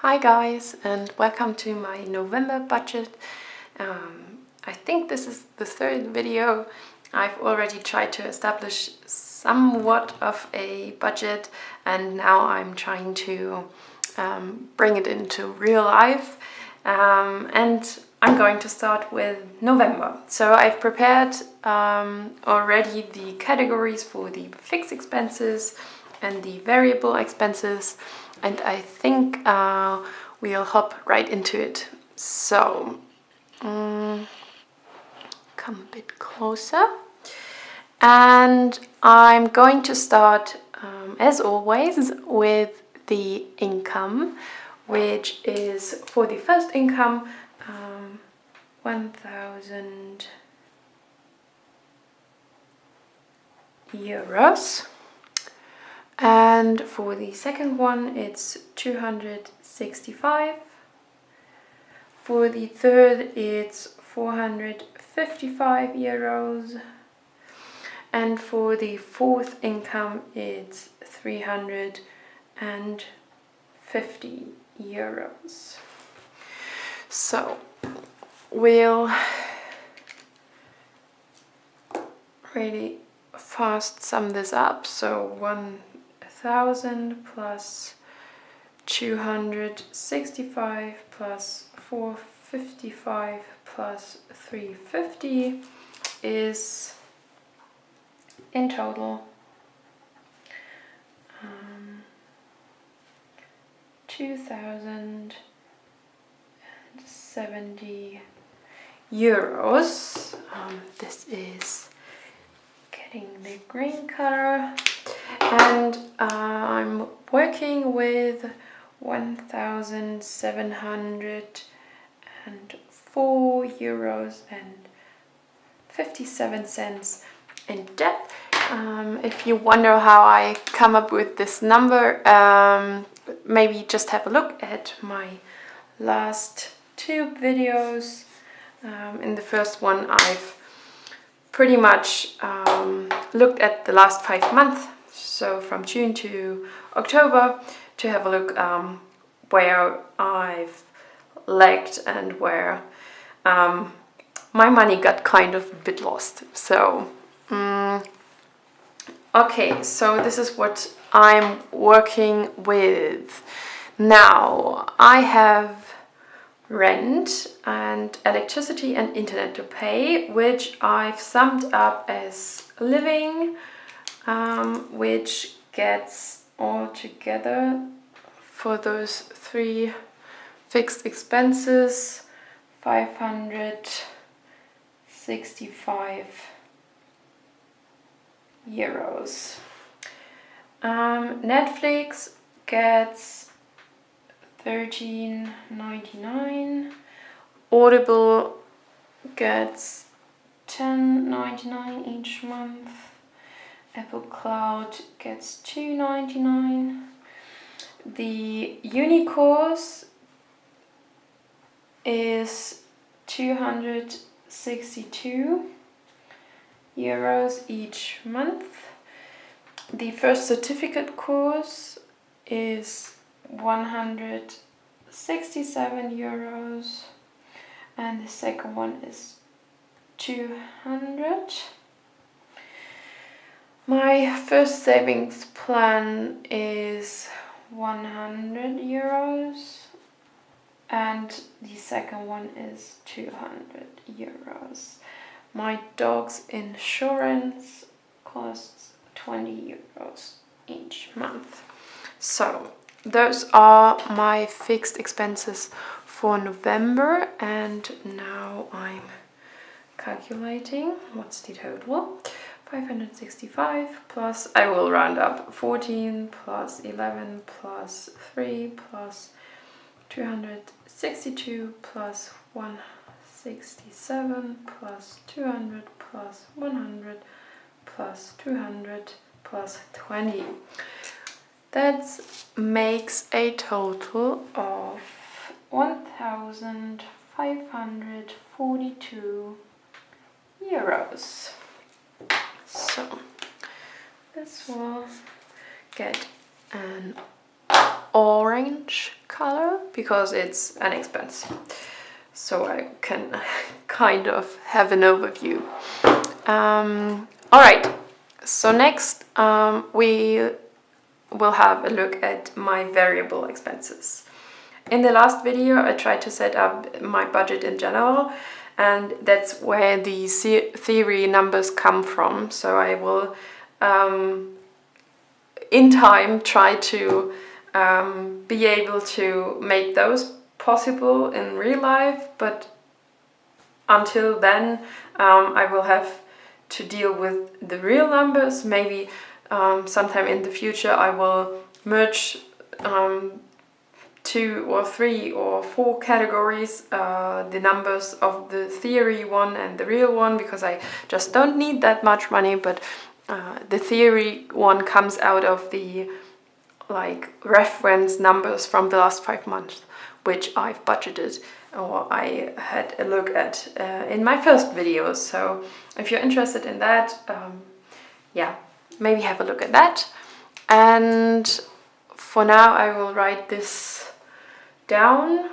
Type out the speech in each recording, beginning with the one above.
Hi guys, and welcome to my November budget. I think this is the third video. I've already tried to establish somewhat of a budget, and now I'm trying to bring it into real life. And I'm going to start with November. So I've prepared already the categories for the fixed expenses and the variable expenses, and I think we'll hop right into it. So come a bit closer, and I'm going to start as always with the income, which is for the first income 1,000 euros. And for the second one, it's 265. For the third, it's 455 euros. And for the fourth income, it's 350 euros. So we'll really fast sum this up. So 1,000 plus 265 plus 455 plus 350 is in total 2,070 euros. This is getting the green color, and I'm working with 1,704 euros and 57 cents in debt. If you wonder how I come up with this number, maybe just have a look at my last two videos. In the first one, I've pretty much looked at the last 5 months, so from June to October, to have a look where I've lagged and where my money got kind of a bit lost. So okay, so this is what I'm working with. Now I have rent and electricity and internet to pay, which I've summed up as living, which gets all together for those three fixed expenses 565 euros. Netflix gets 13.99. Audible gets 10.99 each month. Apple Cloud gets 2.99. The uni course is 262 euros each month. The first certificate course is 167 euros, and the second one is 200. My first savings plan is 100 euros, and the second one is 200 euros. My dog's insurance costs 20 euros each month. So those are my fixed expenses for November, and now I'm calculating what's the total. 565 plus, I will round up, 14 plus 11 plus 3 plus 262 plus 167 plus 200 plus 100 plus 200 plus 20. That makes a total of 1,542 euros. So this will get an orange color because it's an expense. So I can kind of have an overview. All right, so next we will have a look at my variable expenses. In the last video I tried to set up my budget in general, and that's where the theory numbers come from. So I will in time try to be able to make those possible in real life, but until then I will have to deal with the real numbers. Maybe sometime in the future I will merge 2 or 3 or 4 categories, the numbers of the theory one and the real one, because I just don't need that much money. But the theory one comes out of the reference numbers from the last 5 months, which I've budgeted or I had a look at in my first videos. So if you're interested in that, yeah, maybe have a look at that. And for now I will write this down,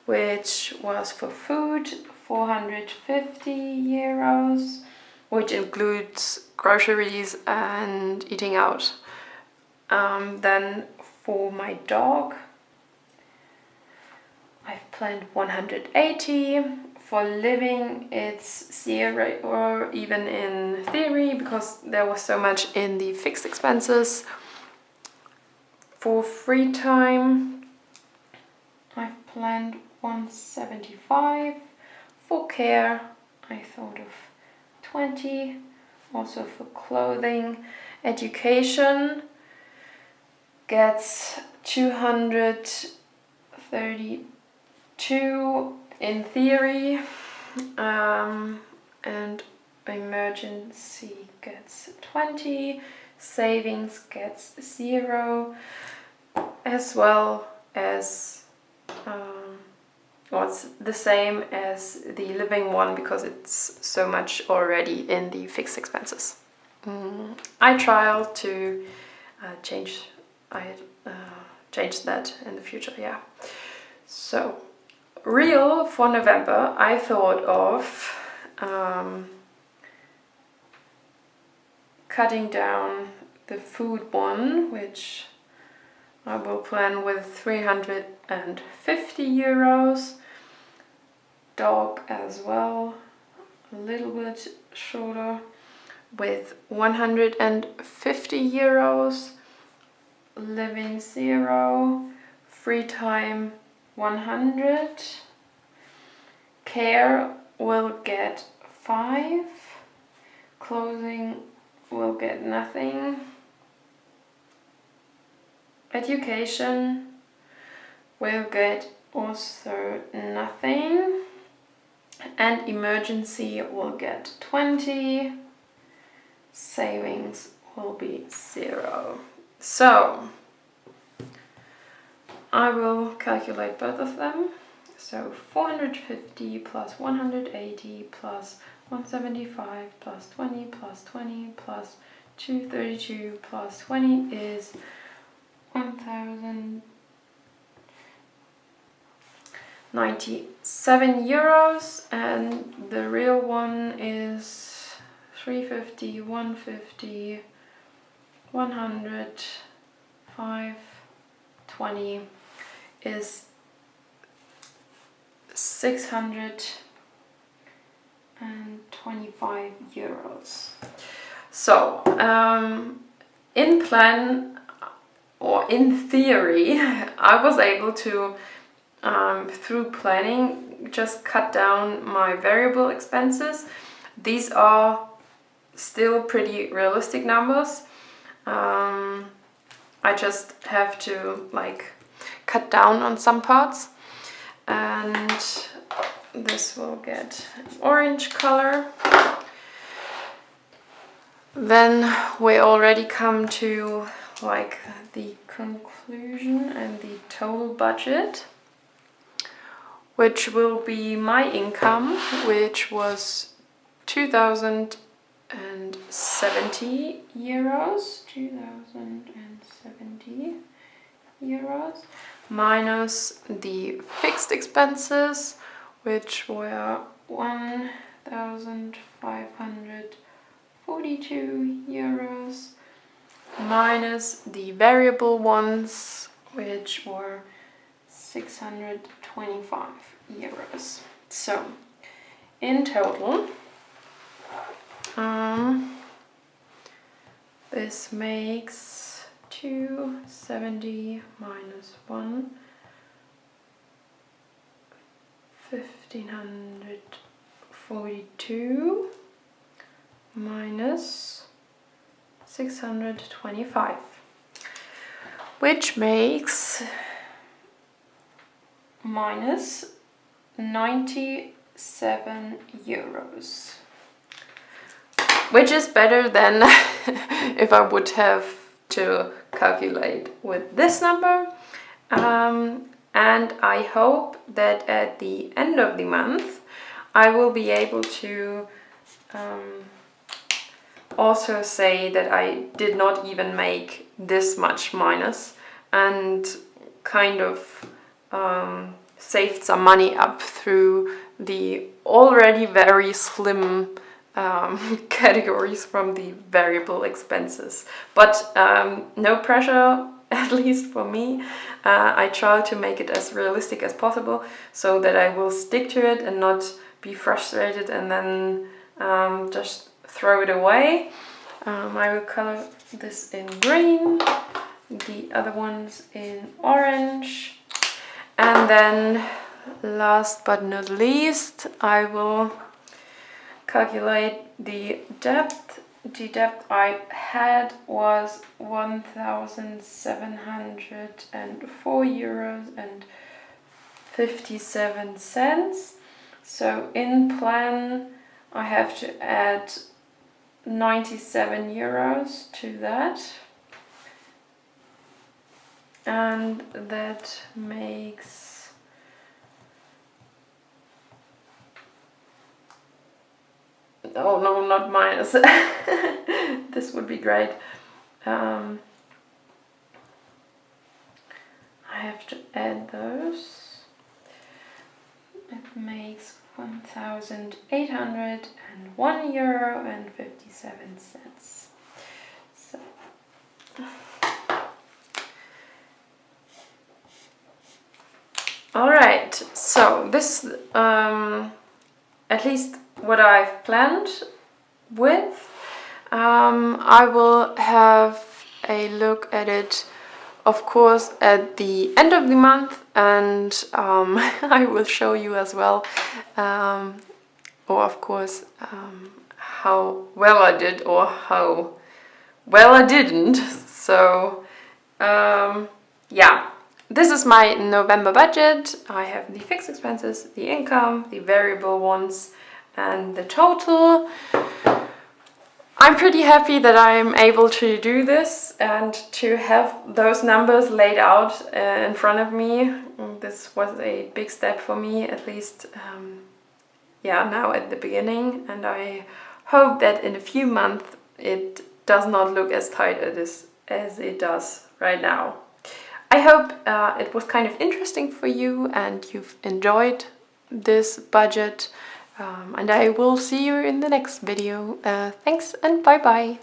which was for food, 450 euros, which includes groceries and eating out. Then for my dog, I've planned 180. For living, it's 0, or even in theory, because there was so much in the fixed expenses. For free time, I've planned 175. For care, I thought of 20. Also for clothing. Education gets 232 in theory, and emergency gets 20. Savings gets 0, as well as well, it's the same as the living one because it's so much already in the fixed expenses. I try to change that in the future, yeah. So real for November, I thought of cutting down the food one, which I will plan with 350 euros. Dog as well, a little bit shorter, with 150 euros. Living 0. Free time 100. Care will get 5. Clothing will get nothing. Education will get also nothing. And emergency will get 20. Savings will be 0. So I will calculate both of them. So 450 plus 180 plus 175 plus 20 plus 20 plus 232 plus 20 is 1,097 euros, and the real one is 350, 150, 100, 5, 20 is 625 euros. So in plan, or in theory, I was able to through planning just cut down my variable expenses. These are still pretty realistic numbers. I just have to cut down on some parts, and this will get an orange color. Then we already come to the conclusion and the total budget, which will be my income, which was 2,070 euros. minus the fixed expenses, which were 1,542 euros, minus the variable ones, which were 625 euros. So in total, this makes 270 minus 1, 1,542 minus 625, which makes minus 97 euros. Which is better than if I would have to calculate with this number. And I hope that at the end of the month I will be able to also say that I did not even make this much minus, and kind of saved some money up through the already very slim categories from the variable expenses. But no pressure, at least for me. I try to make it as realistic as possible so that I will stick to it and not be frustrated and then just throw it away. I will color this in green, the other ones in orange, and then last but not least I will calculate the depth. The depth I had was 1,704 euros and 57 cents. So in plan I have to add 97 euros to that, and that makes oh no, not minus. This would be great. I have to add those. It makes 1,801 euro and 57 cents. So all right, so this at least what I've planned with. I will have a look at it, of course, at the end of the month, and I will show you as well, or of course, how well I did or how well I didn't. So yeah, this is my November budget. I have the fixed expenses, the income, the variable ones, and the total. I'm pretty happy that I'm able to do this and to have those numbers laid out in front of me. This was a big step for me, at least yeah, now at the beginning, and I hope that in a few months it does not look as tight as it does right now. I hope it was kind of interesting for you and you've enjoyed this budget. And I will see you in the next video. Thanks and bye bye.